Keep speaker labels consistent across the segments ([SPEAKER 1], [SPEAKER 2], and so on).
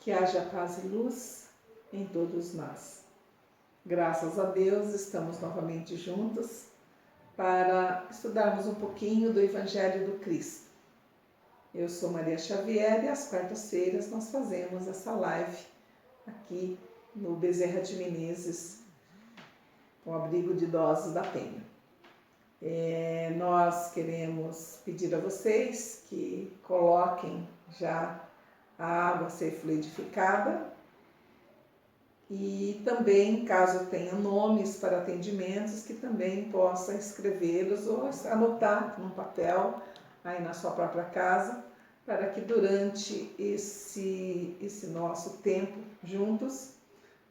[SPEAKER 1] Que haja paz e luz em todos nós. Graças a Deus, estamos novamente juntos para estudarmos um pouquinho do Evangelho do Cristo. Eu sou Maria Xavier e às quartas-feiras nós fazemos essa live aqui no Bezerra de Menezes, com abrigo de idosos da Penha. Nós queremos pedir a vocês que coloquem já a água a ser fluidificada e também, caso tenha nomes para atendimentos, que também possa escrevê-los ou anotar num papel aí na sua própria casa, para que durante esse nosso tempo juntos,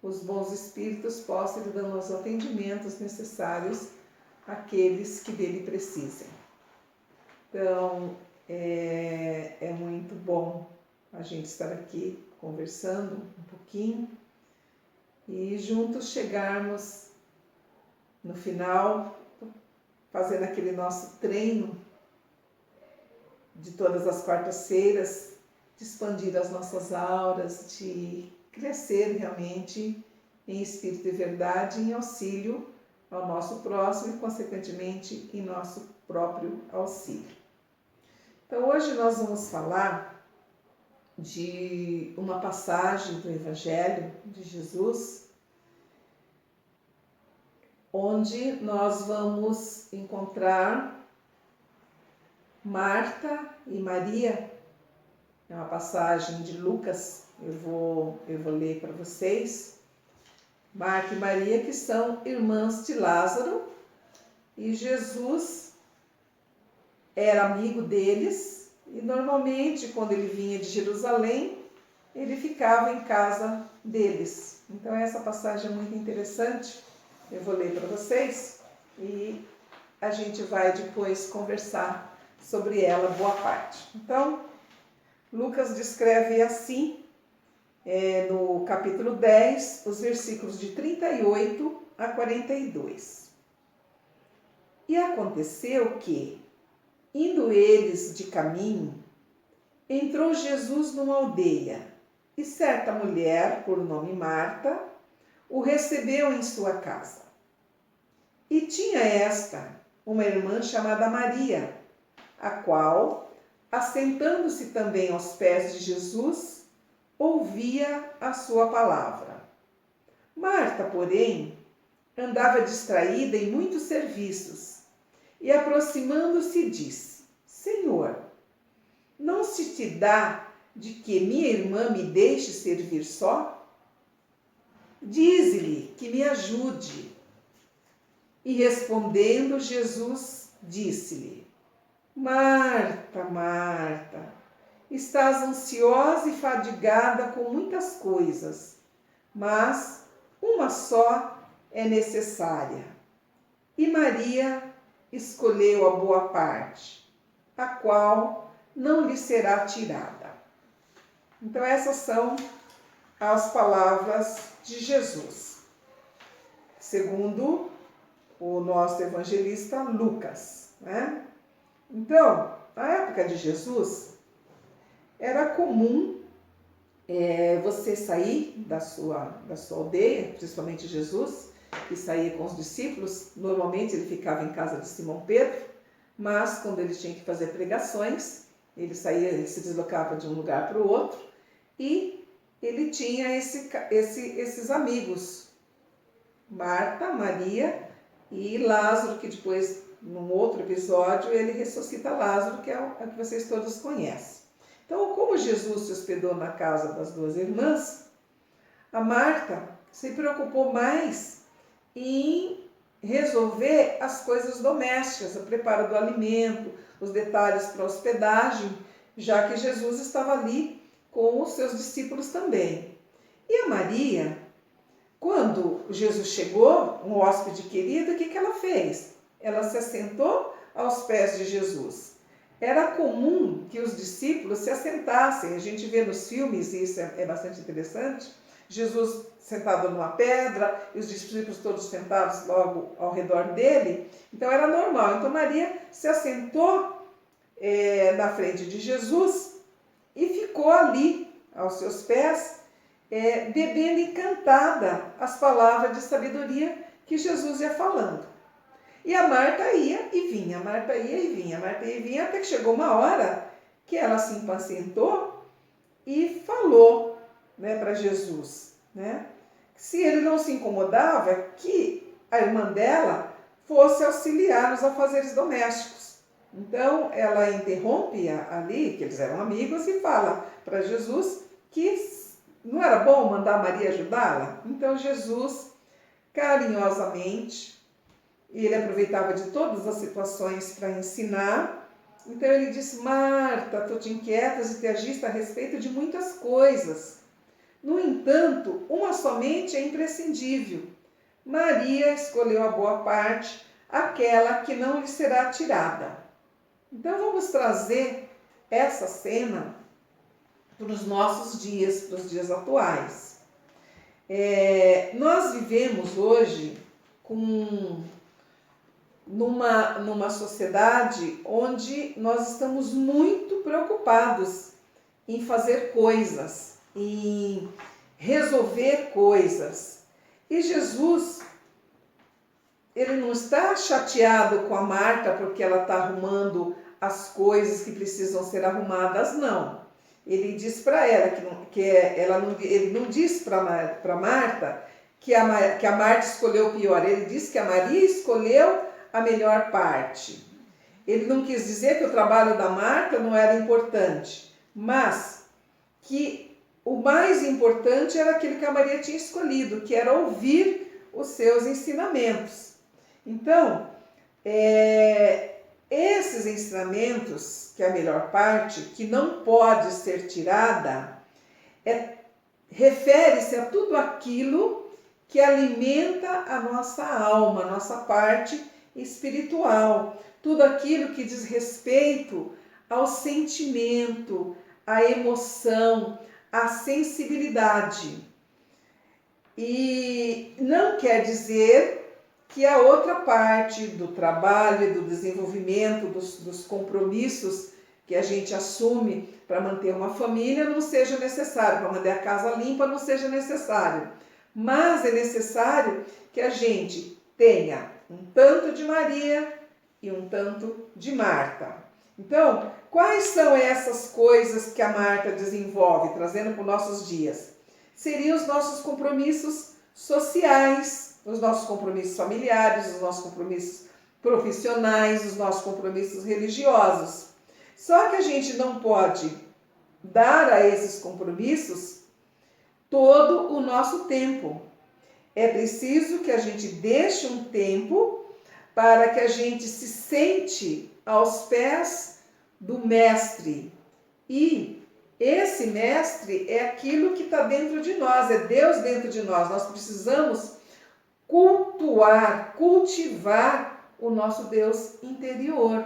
[SPEAKER 1] os bons espíritos possam ir dando os atendimentos necessários àqueles que dele precisem. Então, é muito bom a gente estar aqui conversando um pouquinho e juntos chegarmos no final, fazendo aquele nosso treino de todas as quartas-feiras, de expandir as nossas auras, de crescer realmente em espírito e verdade, em auxílio ao nosso próximo e, consequentemente, em nosso próprio auxílio. Então, hoje nós vamos falar de uma passagem do Evangelho de Jesus, onde nós vamos encontrar Marta e Maria. É uma passagem de Lucas, eu vou ler para vocês. Marta e Maria, que são irmãs de Lázaro, e Jesus era amigo deles. E normalmente, quando ele vinha de Jerusalém, ele ficava em casa deles. Então, essa passagem é muito interessante. Eu vou ler para vocês e a gente vai depois conversar sobre ela boa parte. Então, Lucas descreve assim, no capítulo 10, os versículos de 38 a 42. E aconteceu que, indo eles de caminho, entrou Jesus numa aldeia, e certa mulher, por nome Marta, o recebeu em sua casa. E tinha esta uma irmã chamada Maria, a qual, assentando-se também aos pés de Jesus, ouvia a sua palavra. Marta, porém, andava distraída em muitos serviços, e aproximando-se disse: Senhor, não se te dá de que minha irmã me deixe servir só? Dize-lhe que me ajude. E respondendo, Jesus disse-lhe: Marta, Marta, estás ansiosa e fadigada com muitas coisas, mas uma só é necessária. E Maria escolheu a boa parte, a qual não lhe será tirada. Então, essas são as palavras de Jesus, segundo o nosso evangelista Lucas, né? Então, na época de Jesus, era comum você sair da sua aldeia, principalmente Jesus, que saía com os discípulos. Normalmente ele ficava em casa de Simão Pedro, mas quando ele tinha que fazer pregações, ele se deslocava de um lugar para o outro, e ele tinha esses amigos, Marta, Maria e Lázaro, que depois, num outro episódio, ele ressuscita Lázaro, que é o que vocês todos conhecem. Então, como Jesus se hospedou na casa das duas irmãs, a Marta se preocupou mais em resolver as coisas domésticas, o preparo do alimento, os detalhes para a hospedagem, já que Jesus estava ali com os seus discípulos também. E a Maria, quando Jesus chegou, um hóspede querido, o que ela fez? Ela se assentou aos pés de Jesus. Era comum que os discípulos se assentassem. A gente vê nos filmes, e isso é bastante interessante, Jesus sentado numa pedra e os discípulos todos sentados logo ao redor dele. Então era normal. Então Maria se assentou na frente de Jesus e ficou ali aos seus pés, bebendo encantada as palavras de sabedoria que Jesus ia falando. E a Marta ia e vinha, a Marta ia e vinha, a Marta ia e vinha, até que chegou uma hora que ela se impacientou e falou, né, para Jesus, né, se ele não se incomodava que a irmã dela fosse auxiliar nos afazeres domésticos. Então ela interrompe ali, que eles eram amigos, e fala para Jesus que não era bom mandar Maria ajudá-la. Então Jesus, carinhosamente, ele aproveitava de todas as situações para ensinar. Então ele disse: Marta, tu te inquietas e te agitas a respeito de muitas coisas. No entanto, uma somente é imprescindível. Maria escolheu a boa parte, aquela que não lhe será tirada. Então vamos trazer essa cena para os nossos dias, para os dias atuais. Nós vivemos hoje numa sociedade onde nós estamos muito preocupados em fazer coisas, em resolver coisas. E Jesus, ele não está chateado com a Marta porque ela está arrumando as coisas que precisam ser arrumadas, não. Ele diz para ela ele não diz para Marta que a Marta escolheu o pior, ele diz que a Maria escolheu a melhor parte. Ele não quis dizer que o trabalho da Marta não era importante, mas que o mais importante era aquilo que a Maria tinha escolhido, que era ouvir os seus ensinamentos. Então, esses ensinamentos, que é a melhor parte, que não pode ser tirada, refere-se a tudo aquilo que alimenta a nossa alma, a nossa parte espiritual, tudo aquilo que diz respeito ao sentimento, à emoção, à sensibilidade. E não quer dizer que a outra parte do trabalho e do desenvolvimento, dos compromissos que a gente assume para manter uma família não seja necessário, para manter a casa limpa não seja necessário. Mas é necessário que a gente tenha um tanto de Maria e um tanto de Marta. Então, quais são essas coisas que a Marta desenvolve, trazendo para os nossos dias? Seriam os nossos compromissos sociais, os nossos compromissos familiares, os nossos compromissos profissionais, os nossos compromissos religiosos. Só que a gente não pode dar a esses compromissos todo o nosso tempo. É preciso que a gente deixe um tempo para que a gente se sente aos pés do mestre. E esse mestre é aquilo que está dentro de nós, é Deus dentro de nós. Nós precisamos cultuar, cultivar o nosso Deus interior.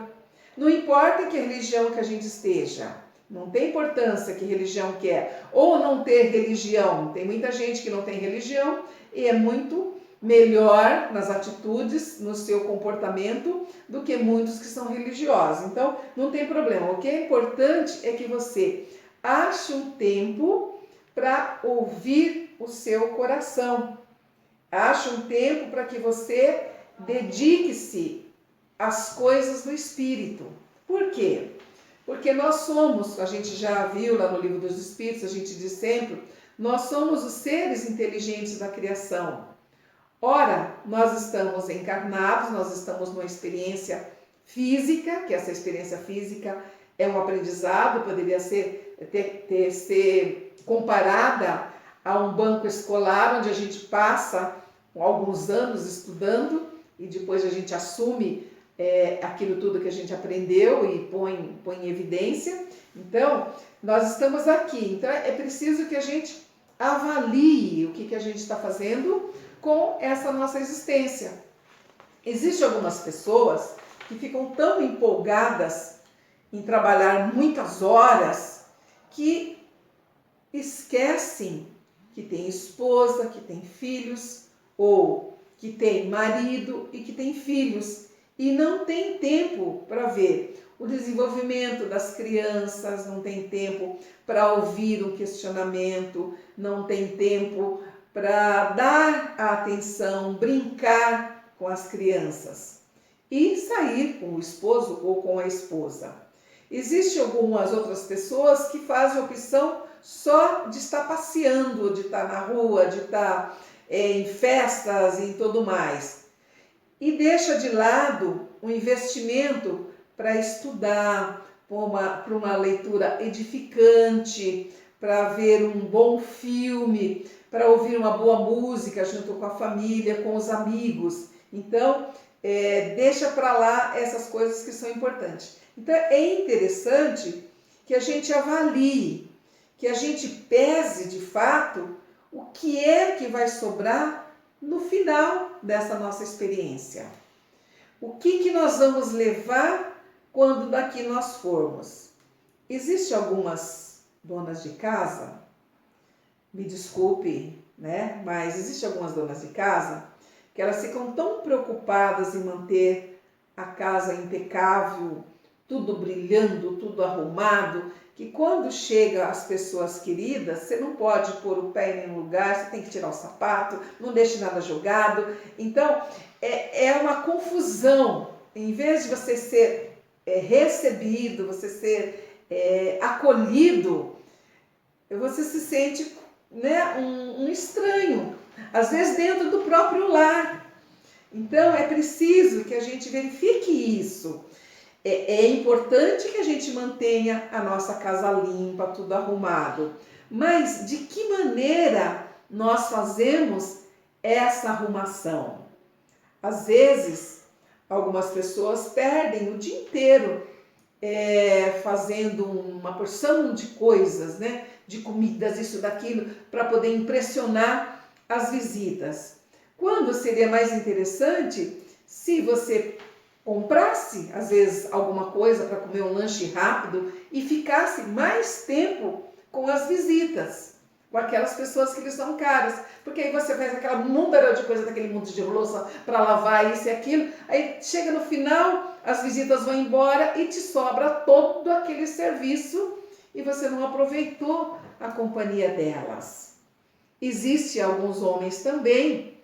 [SPEAKER 1] Não importa em que religião que a gente esteja, não tem importância que religião que é, ou não ter religião. Tem muita gente que não tem religião e é muito melhor nas atitudes, no seu comportamento, do que muitos que são religiosos. Então, não tem problema. O que é importante é que você ache um tempo para ouvir o seu coração. Ache um tempo para que você dedique-se às coisas do Espírito. Por quê? Porque nós somos, a gente já viu lá no Livro dos Espíritos, a gente diz sempre, nós somos os seres inteligentes da criação. Ora, nós estamos encarnados, nós estamos numa experiência física, que essa experiência física é um aprendizado, poderia ser comparada a um banco escolar, onde a gente passa alguns anos estudando e depois a gente assume aquilo tudo que a gente aprendeu e põe em evidência. Então, nós estamos aqui. Então, é preciso que a gente avalie o que a gente está fazendo com essa nossa existência. Existem algumas pessoas que ficam tão empolgadas em trabalhar muitas horas que esquecem que tem esposa, que tem filhos, ou que tem marido e que tem filhos, e não tem tempo para ver o desenvolvimento das crianças, não tem tempo para ouvir um questionamento, não tem tempo para dar a atenção, brincar com as crianças e sair com o esposo ou com a esposa. Existem algumas outras pessoas que fazem a opção só de estar passeando, de estar na rua, de estar em festas e tudo mais. E deixa de lado o investimento para estudar, para uma leitura edificante, para ver um bom filme, para ouvir uma boa música junto com a família, com os amigos. Então, deixa para lá essas coisas que são importantes. Então, é interessante que a gente avalie, que a gente pese de fato o que é que vai sobrar no final dessa nossa experiência. O que nós vamos levar quando daqui nós formos? Existem algumas donas de casa, me desculpe, né? Mas existem algumas donas de casa que elas ficam tão preocupadas em manter a casa impecável, tudo brilhando, tudo arrumado, que quando chega as pessoas queridas, você não pode pôr o pé em nenhum lugar, você tem que tirar o sapato, não deixe nada jogado. Então, é uma confusão. Em vez de você ser recebido, você ser acolhido, você se sente, né, um estranho, às vezes dentro do próprio lar. Então, é preciso que a gente verifique isso. É importante que a gente mantenha a nossa casa limpa, tudo arrumado. Mas de que maneira nós fazemos essa arrumação? Às vezes, algumas pessoas perdem o dia inteiro fazendo uma porção de coisas, né? De comidas, isso, daquilo, para poder impressionar as visitas. Quando seria mais interessante se você comprasse, às vezes, alguma coisa para comer um lanche rápido e ficasse mais tempo com as visitas, com aquelas pessoas que lhe são caras. Porque aí você faz aquela número de coisa, daquele monte de louça para lavar isso e aquilo, aí chega no final, as visitas vão embora e te sobra todo aquele serviço e você não aproveitou a companhia delas. Existem alguns homens também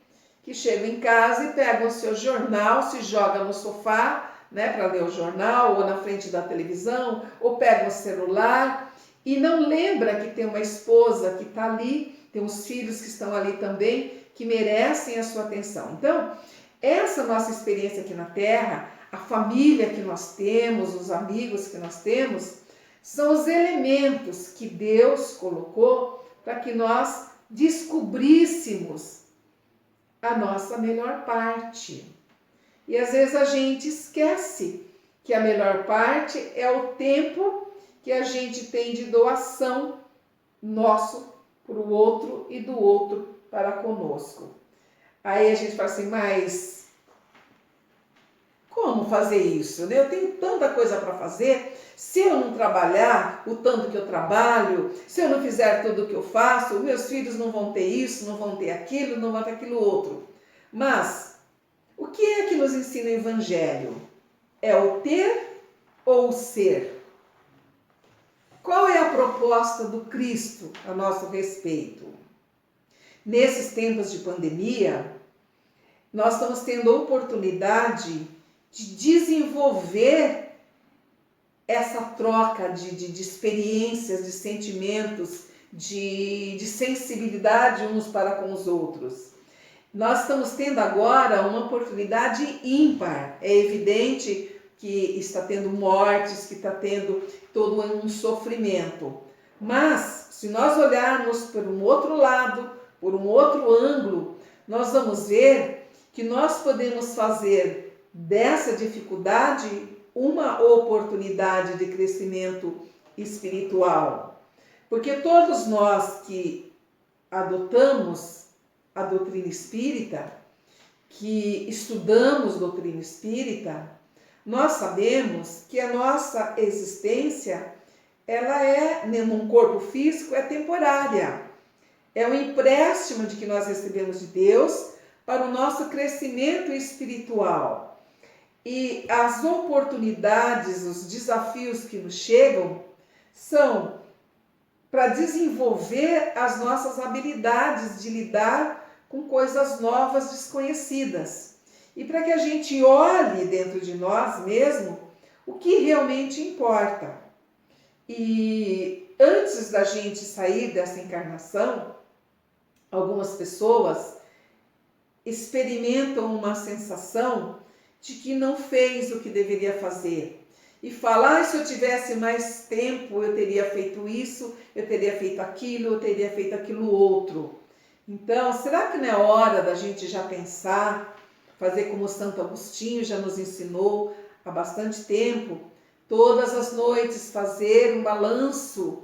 [SPEAKER 1] que chegam em casa e pegam o seu jornal, se jogam no sofá, né, para ler o jornal, ou na frente da televisão, ou pegam o celular e não lembra que tem uma esposa que está ali, tem os filhos que estão ali também, que merecem a sua atenção. Então, essa nossa experiência aqui na Terra, a família que nós temos, os amigos que nós temos, são os elementos que Deus colocou para que nós descobríssemos a nossa melhor parte. E às vezes a gente esquece que a melhor parte é o tempo que a gente tem de doação nosso para o outro e do outro para conosco. Aí a gente fala assim, mas como fazer isso? Eu tenho tanta coisa para fazer, se eu não trabalhar o tanto que eu trabalho, se eu não fizer tudo o que eu faço, meus filhos não vão ter isso, não vão ter aquilo, não vão ter aquilo outro. Mas o que é que nos ensina o Evangelho? É o ter ou o ser? Qual é a proposta do Cristo a nosso respeito? Nesses tempos de pandemia, nós estamos tendo a oportunidade de desenvolver essa troca de experiências, de sentimentos, de sensibilidade uns para com os outros. Nós estamos tendo agora uma oportunidade ímpar. É evidente que está tendo mortes, que está tendo todo um sofrimento. Mas, se nós olharmos por um outro lado, por um outro ângulo, nós vamos ver que nós podemos fazer dessa dificuldade uma oportunidade de crescimento espiritual. Porque todos nós que adotamos a doutrina espírita, que estudamos doutrina espírita, nós sabemos que a nossa existência, ela num corpo físico, é temporária. É um empréstimo de que nós recebemos de Deus para o nosso crescimento espiritual. E as oportunidades, os desafios que nos chegam são para desenvolver as nossas habilidades de lidar com coisas novas, desconhecidas. E para que a gente olhe dentro de nós mesmo o que realmente importa. E antes da gente sair dessa encarnação, algumas pessoas experimentam uma sensação de que não fez o que deveria fazer. E falar, se eu tivesse mais tempo, eu teria feito isso, eu teria feito aquilo, eu teria feito aquilo outro. Então, será que não é hora da gente já pensar, fazer como Santo Agostinho já nos ensinou há bastante tempo, todas as noites fazer um balanço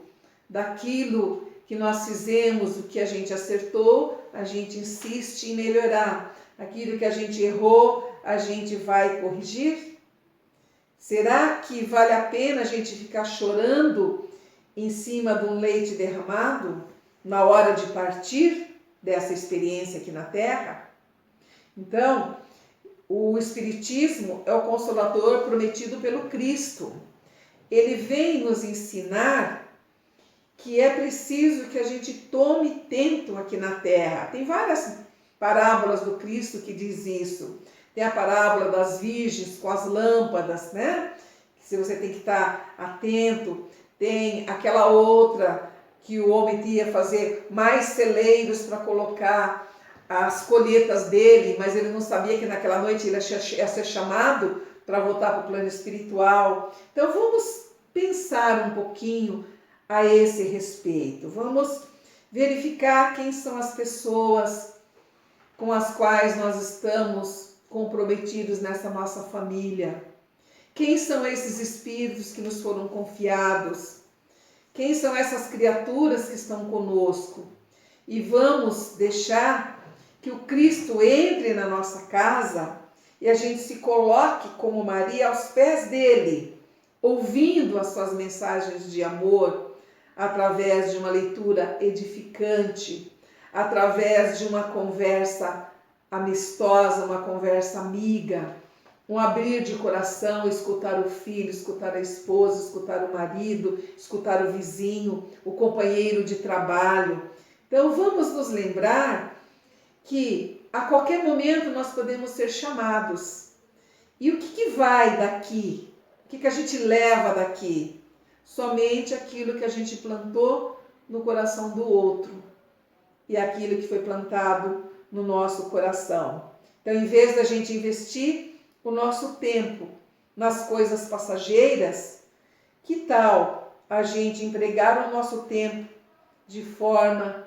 [SPEAKER 1] daquilo que nós fizemos, o que a gente acertou, a gente insiste em melhorar. Aquilo que a gente errou, a gente vai corrigir? Será que vale a pena a gente ficar chorando em cima de um leite derramado na hora de partir dessa experiência aqui na Terra? Então, o Espiritismo é o Consolador prometido pelo Cristo. Ele vem nos ensinar que é preciso que a gente tome tempo aqui na Terra. Tem várias parábolas do Cristo que diz isso. Tem a parábola das virgens com as lâmpadas, né? Se você tem que estar atento. Tem aquela outra que o homem ia fazer mais celeiros para colocar as colheitas dele, mas ele não sabia que naquela noite ele ia ser chamado para voltar para o plano espiritual. Então vamos pensar um pouquinho a esse respeito. Vamos verificar quem são as pessoas com as quais nós estamos comprometidos nessa nossa família. Quem são esses espíritos que nos foram confiados? Quem são essas criaturas que estão conosco? E vamos deixar que o Cristo entre na nossa casa e a gente se coloque como Maria aos pés dele, ouvindo as suas mensagens de amor, através de uma leitura edificante, através de uma conversa amistosa, uma conversa amiga, um abrir de coração, escutar o filho, escutar a esposa, escutar o marido, escutar o vizinho, o companheiro de trabalho. Então vamos nos lembrar que a qualquer momento nós podemos ser chamados. E o que vai daqui? O que a gente leva daqui? Somente aquilo que a gente plantou no coração do outro e aquilo que foi plantado no nosso coração. Então, em vez da gente investir o nosso tempo nas coisas passageiras, que tal a gente empregar o nosso tempo de forma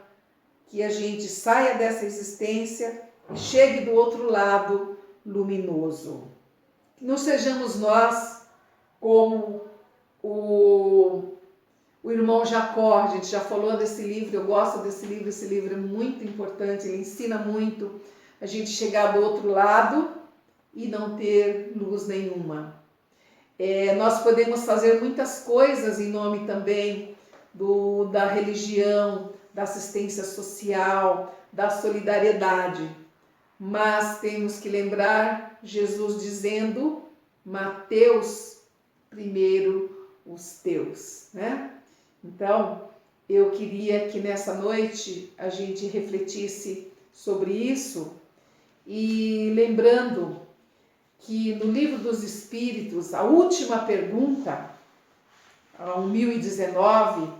[SPEAKER 1] que a gente saia dessa existência e chegue do outro lado luminoso? Não sejamos nós como o irmão Jacó. A gente já falou desse livro, eu gosto desse livro, esse livro é muito importante, ele ensina muito a gente chegar do outro lado e não ter luz nenhuma. Nós podemos fazer muitas coisas em nome também da religião, da assistência social, da solidariedade, mas temos que lembrar Jesus dizendo: Mateus, primeiro os teus, né? Então, eu queria que nessa noite a gente refletisse sobre isso e lembrando que no Livro dos Espíritos, a última pergunta, a 1019,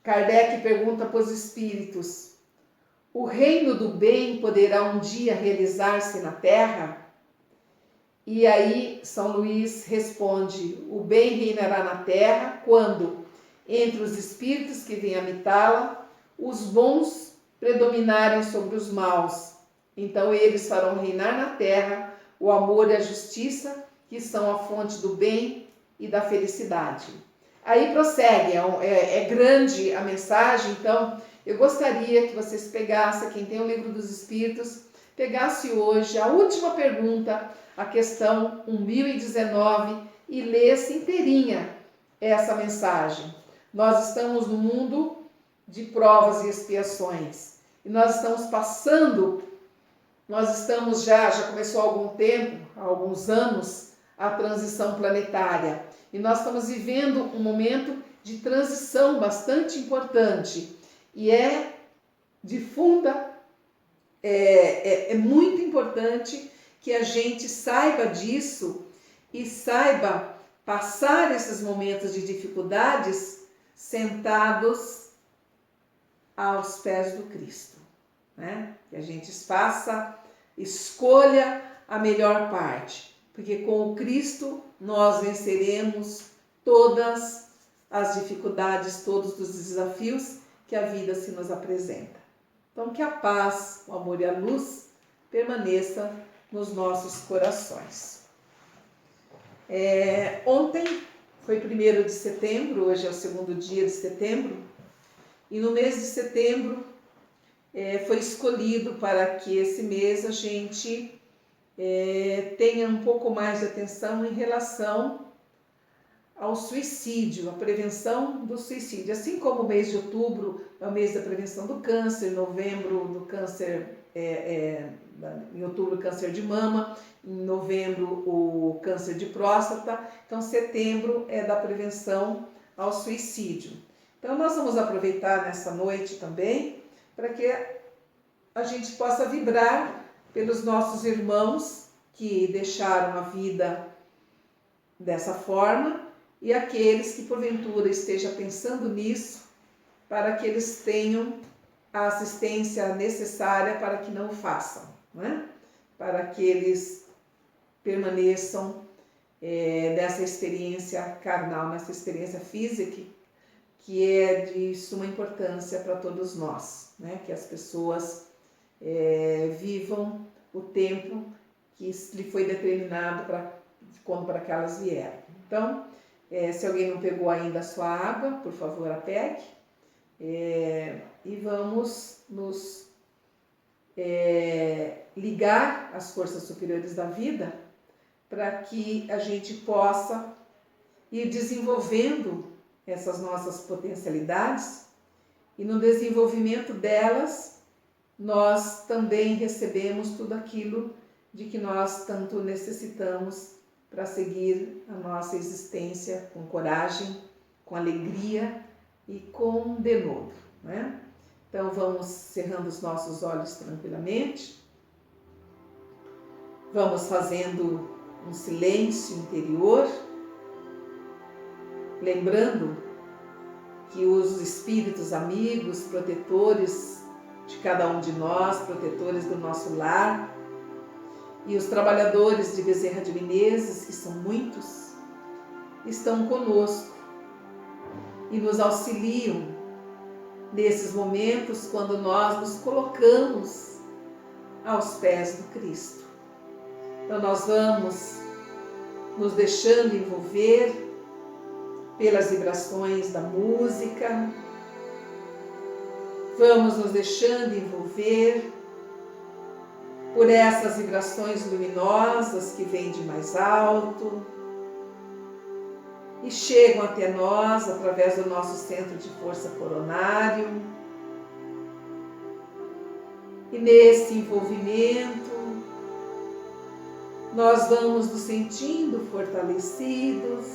[SPEAKER 1] Kardec pergunta para os espíritos: o reino do bem poderá um dia realizar-se na Terra? E aí São Luís responde: o bem reinará na Terra quando, entre os espíritos que vêm habitá-la, os bons predominarem sobre os maus. Então eles farão reinar na Terra o amor e a justiça, que são a fonte do bem e da felicidade. Aí prossegue, é grande a mensagem, então eu gostaria que vocês pegassem, quem tem o Livro dos Espíritos, pegasse hoje a última pergunta, a questão 1019, e lesse inteirinha essa mensagem. Nós estamos no mundo de provas e expiações, e nós estamos passando nós estamos já começou há algum tempo, há alguns anos, a transição planetária. E nós estamos vivendo um momento de transição bastante importante. E é muito importante que a gente saiba disso e saiba passar esses momentos de dificuldades sentados aos pés do Cristo, né? Que a gente escolha a melhor parte, porque com o Cristo nós venceremos todas as dificuldades, todos os desafios que a vida se nos apresenta. Então, que a paz, o amor e a luz permaneça nos nossos corações. Ontem foi 1º de setembro, hoje é o 2º dia de setembro, e no mês de setembro foi escolhido para que esse mês a gente tenha um pouco mais de atenção em relação ao suicídio, a prevenção do suicídio. Assim como o mês de outubro é o mês da prevenção do câncer, novembro do câncer, em outubro o câncer de mama, em novembro o câncer de próstata, então setembro é da prevenção ao suicídio. Então nós vamos aproveitar nessa noite também para que a gente possa vibrar pelos nossos irmãos que deixaram a vida dessa forma e aqueles que porventura estejam pensando nisso, para que eles tenham a assistência necessária para que não o façam, né? Para que eles permaneçam nessa experiência carnal, nessa experiência física, que é de suma importância para todos nós, né? Que as pessoas vivam o tempo que lhe foi determinado para que elas vieram. Então, se alguém não pegou ainda a sua água, por favor, a pegue. E vamos nos ligar às forças superiores da vida para que a gente possa ir desenvolvendo essas nossas potencialidades e no desenvolvimento delas nós também recebemos tudo aquilo de que nós tanto necessitamos para seguir a nossa existência com coragem, com alegria e com denodo, né? Então vamos cerrando os nossos olhos tranquilamente, vamos fazendo um silêncio interior, lembrando que os espíritos amigos, protetores de cada um de nós, protetores do nosso lar, e os trabalhadores de Bezerra de Menezes, que são muitos, estão conosco e nos auxiliam nesses momentos quando nós nos colocamos aos pés do Cristo. Então nós vamos nos deixando envolver pelas vibrações da música, vamos nos deixando envolver por essas vibrações luminosas que vêm de mais alto e chegam até nós através do nosso centro de força coronário. E nesse envolvimento, nós vamos nos sentindo fortalecidos,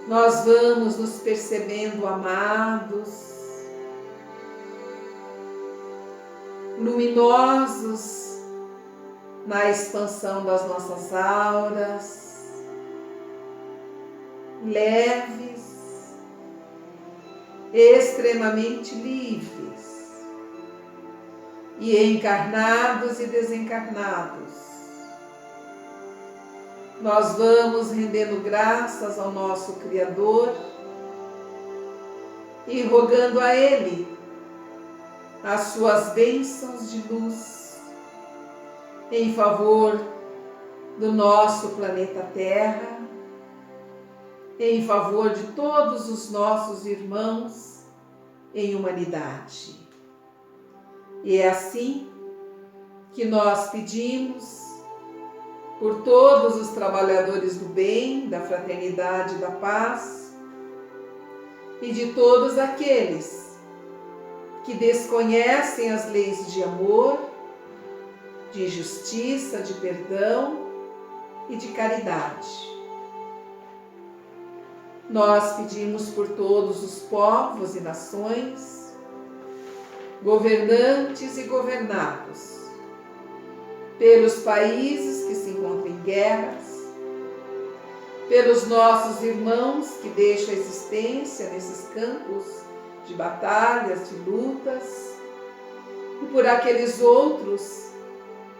[SPEAKER 1] nós vamos nos percebendo amados, luminosos na expansão das nossas auras, leves, extremamente livres, e encarnados e desencarnados. Nós vamos rendendo graças ao nosso Criador e rogando a Ele as suas bênçãos de luz em favor do nosso planeta Terra, em favor de todos os nossos irmãos em humanidade. E é assim que nós pedimos por todos os trabalhadores do bem, da fraternidade e da paz, e de todos aqueles que desconhecem as leis de amor, de justiça, de perdão e de caridade. Nós pedimos por todos os povos e nações, governantes e governados, pelos países que se encontram em guerras, pelos nossos irmãos que deixam a existência nesses campos de batalhas, de lutas, e por aqueles outros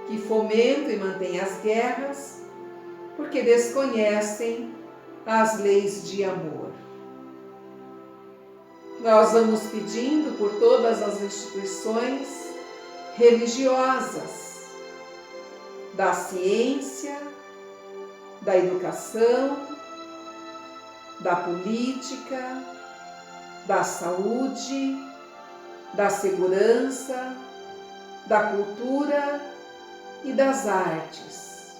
[SPEAKER 1] que fomentam e mantêm as guerras, porque desconhecem as leis de amor. Nós vamos pedindo por todas as instituições religiosas, da ciência, da educação, da política, da saúde, da segurança, da cultura e das artes.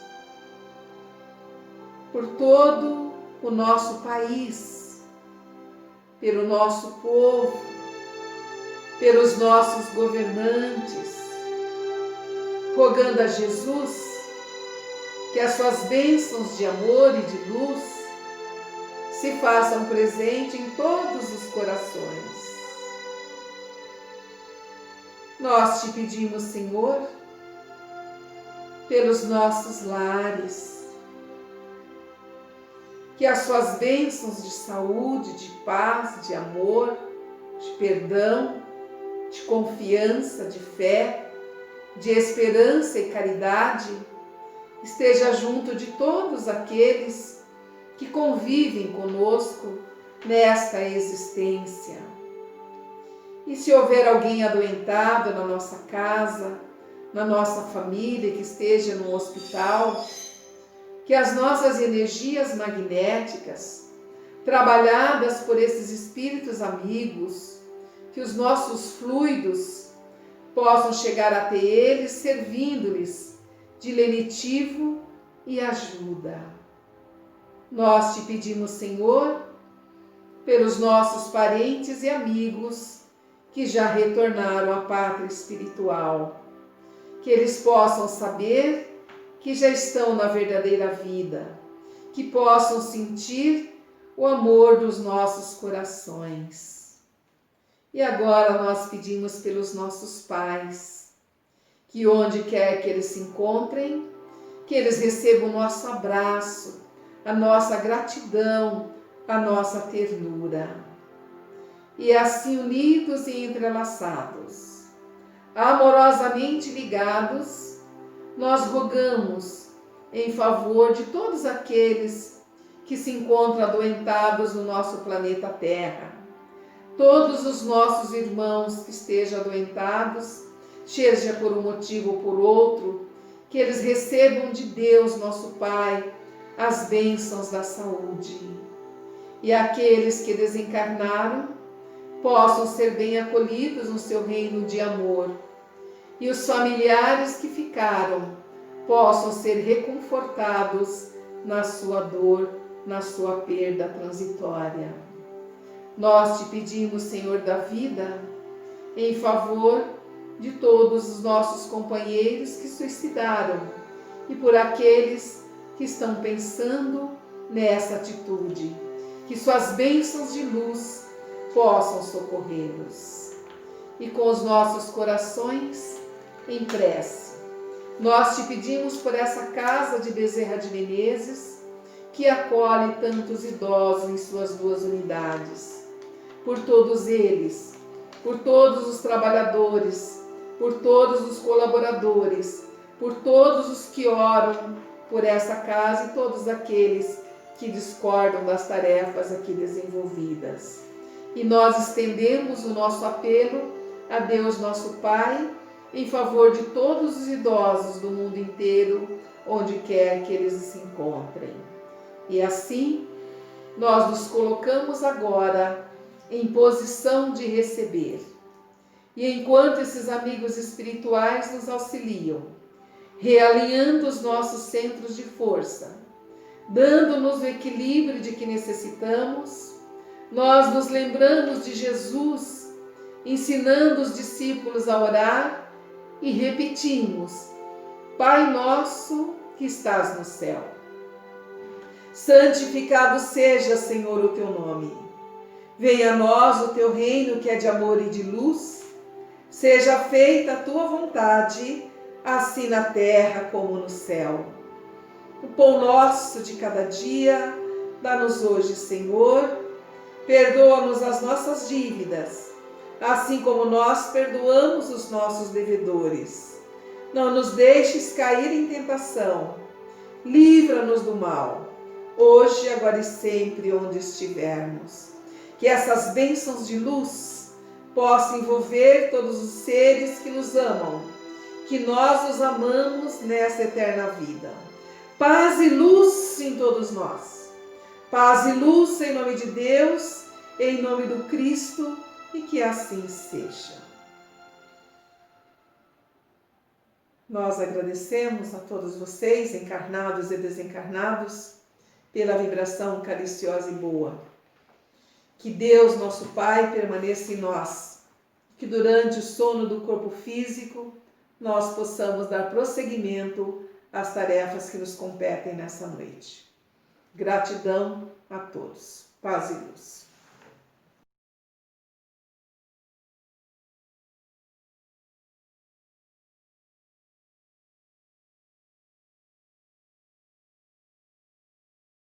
[SPEAKER 1] Por todo o nosso país, pelo nosso povo, pelos nossos governantes, rogando a Jesus que as suas bênçãos de amor e de luz se façam presente em todos os corações. Nós te pedimos, Senhor, pelos nossos lares, que as suas bênçãos de saúde, de paz, de amor, de perdão, de confiança, de fé, de esperança e caridade esteja junto de todos aqueles que convivem conosco nesta existência. E se houver alguém adoentado na nossa casa, na nossa família, que esteja no hospital, que as nossas energias magnéticas, trabalhadas por esses espíritos amigos, que os nossos fluidos possam chegar até eles, servindo-lhes de lenitivo e ajuda. Nós te pedimos, Senhor, pelos nossos parentes e amigos que já retornaram à pátria espiritual, que eles possam saber que já estão na verdadeira vida, que possam sentir o amor dos nossos corações. E agora nós pedimos pelos nossos pais, que onde quer que eles se encontrem, que eles recebam o nosso abraço, a nossa gratidão, a nossa ternura. E assim unidos e entrelaçados, amorosamente ligados, nós rogamos em favor de todos aqueles que se encontram adoentados no nosso planeta Terra, todos os nossos irmãos que estejam adoentados, seja por um motivo ou por outro, que eles recebam de Deus, nosso Pai, as bênçãos da saúde. E aqueles que desencarnaram possam ser bem acolhidos no seu reino de amor. E os familiares que ficaram possam ser reconfortados na sua dor, na sua perda transitória. Nós te pedimos, Senhor da vida, em favor de todos os nossos companheiros que suicidaram e por aqueles que estão pensando nessa atitude, que suas bênçãos de luz possam socorrê-los. E com os nossos corações em prece, nós te pedimos por essa casa de Bezerra de Menezes, que acolhe tantos idosos em suas 2 unidades, por todos eles, por todos os trabalhadores, por todos os colaboradores, por todos os que oram por essa casa e todos aqueles que discordam das tarefas aqui desenvolvidas. E nós estendemos o nosso apelo a Deus, nosso Pai, em favor de todos os idosos do mundo inteiro, onde quer que eles se encontrem. E assim, nós nos colocamos agora em posição de receber. E enquanto esses amigos espirituais nos auxiliam, realinhando os nossos centros de força, dando-nos o equilíbrio de que necessitamos, nós nos lembramos de Jesus, ensinando os discípulos a orar e repetimos: Pai nosso que estás no céu, santificado seja, Senhor, o teu nome. Venha a nós o teu reino que é de amor e de luz. Seja feita a tua vontade, assim na terra como no céu. O pão nosso de cada dia, dá-nos hoje, Senhor. Perdoa-nos as nossas dívidas, assim como nós perdoamos os nossos devedores. Não nos deixes cair em tentação. Livra-nos do mal, hoje, agora e sempre, onde estivermos. Que essas bênçãos de luz possam envolver todos os seres que nos amam, que nós os amamos nessa eterna vida. Paz e luz em todos nós. Paz e luz em nome de Deus, em nome do Cristo, e que assim seja. Nós agradecemos a todos vocês, encarnados e desencarnados, pela vibração cariciosa e boa. Que Deus, nosso Pai, permaneça em nós. Que durante o sono do corpo físico, nós possamos dar prosseguimento às tarefas que nos competem nessa noite. Gratidão a todos. Paz e luz.